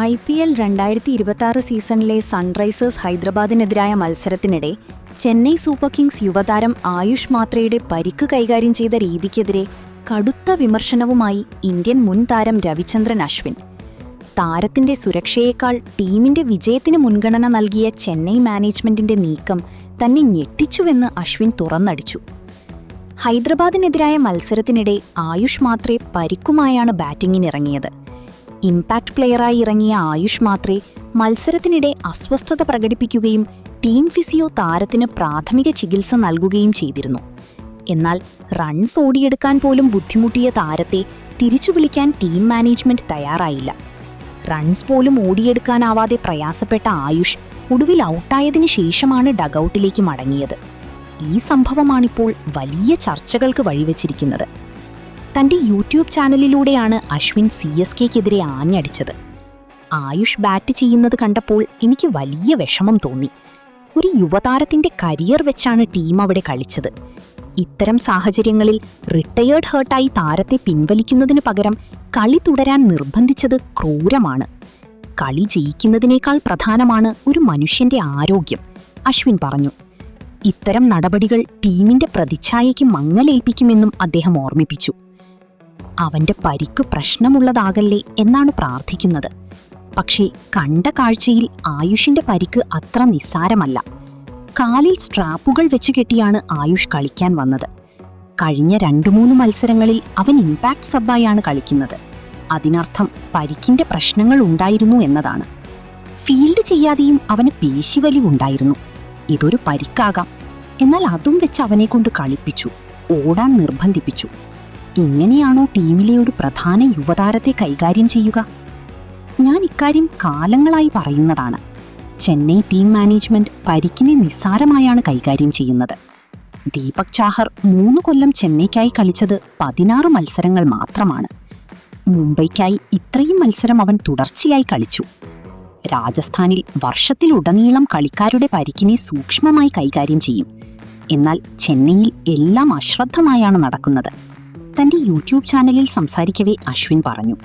IPL 2026 സീസണിലെ Sunrisers ഹൈദരാബാദിനെതിരായ മത്സരത്തിനിടെ Chennai super Kings യുവതാരം ആയുഷ് മാത്രയുടെ പരിക്ക് കൈകാര്യം ചെയ്ത രീതിക്കെതിരെ കടുത്ത വിമർശനവുമായി ഇന്ത്യൻ മുൻ താരം രവിചന്ദ്രൻ അശ്വിൻ. താരത്തിന്റെ സുരക്ഷയേക്കാൾ ടീമിന്റെ വിജയത്തിന് മുൻഗണന നൽകിയ ചെന്നൈ മാനേജ്മെന്റിന്റെ നീക്കം തന്നെ ഞെട്ടിച്ചുവെന്ന് അശ്വിൻ തുറന്നടിച്ചു. ഹൈദരാബാദിനെതിരായ മത്സരത്തിനിടെ ആയുഷ് മാത്രെ പരിക്കുമായാണ് ബാറ്റിംഗിനിറങ്ങിയത്. ഇംപാക്ട് പ്ലെയറായി ഇറങ്ങിയ ആയുഷ് മാത്രെ മത്സരത്തിനിടെ അസ്വസ്ഥത പ്രകടിപ്പിക്കുകയും ടീം ഫിസിയോ താരത്തിന് പ്രാഥമിക ചികിത്സ നൽകുകയും ചെയ്തിരുന്നു. എന്നാൽ റൺസ് ഓടിയെടുക്കാൻ പോലും ബുദ്ധിമുട്ടിയ താരത്തെ തിരിച്ചു വിളിക്കാൻ ടീം മാനേജ്മെന്റ് തയ്യാറായില്ല. റൺസ് പോലും ഓടിയെടുക്കാനാവാതെ പ്രയാസപ്പെട്ട ആയുഷ് ഒടുവിൽ ഔട്ടായതിനു ശേഷമാണ് ഡഗൌട്ടിലേക്ക് മടങ്ങിയത്. ഈ സംഭവമാണിപ്പോൾ വലിയ ചർച്ചകൾക്ക് വഴിവെച്ചിരിക്കുന്നത്. തന്റെ യൂട്യൂബ് ചാനലിലൂടെയാണ് അശ്വിൻ CSKക്കെതിരെ ആഞ്ഞടിച്ചത്. ആയുഷ് ബാറ്റ് ചെയ്യുന്നത് കണ്ടപ്പോൾ എനിക്ക് വലിയ വിഷമം തോന്നി. ഒരു യുവതാരത്തിന്റെ കരിയർ വെച്ചാണ് ടീം അവിടെ കളിച്ചത്. ഇത്തരം സാഹചര്യങ്ങളിൽ റിട്ടയേർഡ് ഹേർട്ടായി താരത്തെ പിൻവലിക്കുന്നതിനു പകരം കളി തുടരാൻ നിർബന്ധിച്ചത് ക്രൂരമാണ്. കളി ജയിക്കുന്നതിനേക്കാൾ പ്രധാനമാണ് ഒരു മനുഷ്യന്റെ ആരോഗ്യം, അശ്വിൻ പറഞ്ഞു. ഇത്തരം നടപടികൾ ടീമിന്റെ പ്രതിച്ഛായയ്ക്ക് മങ്ങലേൽപ്പിക്കുമെന്നും അദ്ദേഹം ഓർമ്മിപ്പിച്ചു. അവന്റെ പരിക്ക് പ്രശ്നമുള്ളതാകല്ലേ എന്നാണ് പ്രാർത്ഥിക്കുന്നത്. പക്ഷേ കണ്ട കാഴ്ചയിൽ ആയുഷിന്റെ പരിക്ക് അത്ര നിസ്സാരമല്ല. കാലിൽ സ്ട്രാപ്പുകൾ വെച്ച് കെട്ടിയാണ് ആയുഷ് കളിക്കാൻ വന്നത്. കഴിഞ്ഞ 2-3 മത്സരങ്ങളിൽ അവൻ ഇംപാക്ട് സബ്ബായാണ് കളിക്കുന്നത്. അതിനർത്ഥം പരിക്കിന്റെ പ്രശ്നങ്ങൾ ഉണ്ടായിരുന്നു എന്നതാണ്. ഫീൽഡ് ചെയ്യാതെയും അവന് പേശിവലിവുണ്ടായിരുന്നു. ഇതൊരു പരിക്കാകാം. എന്നാൽ അതും വെച്ച് അവനെക്കൊണ്ട് കളിപ്പിച്ചു, ഓടാൻ നിർബന്ധിപ്പിച്ചു. ഇങ്ങനെയാണോ ടീമിലെ ഒരു പ്രധാന യുവതാരത്തെ കൈകാര്യം ചെയ്യുക? ഞാൻ ഇക്കാര്യം കാലങ്ങളായി പറയുന്നതാണ്. ചെന്നൈ ടീം മാനേജ്മെന്റ് പരിക്കിനെ നിസ്സാരമായാണ് കൈകാര്യം ചെയ്യുന്നത്. ദീപക് ചാഹർ 3 കൊല്ലം ചെന്നൈക്കായി കളിച്ചത് 16 മത്സരങ്ങൾ മാത്രമാണ്. മുംബൈക്കായി ഇത്രയും മത്സരം അവൻ തുടർച്ചയായി കളിച്ചു. രാജസ്ഥാനിൽ വർഷത്തിലുടനീളം കളിക്കാരുടെ പരിക്കിനെ സൂക്ഷ്മമായി കൈകാര്യം ചെയ്യും. എന്നാൽ ചെന്നൈയിൽ എല്ലാം അശ്രദ്ധമായാണ് നടക്കുന്നത്. തന്റെ യൂട്യൂബ് ചാനലിൽ സംസാരിക്കവേ അശ്വിൻ പറഞ്ഞു.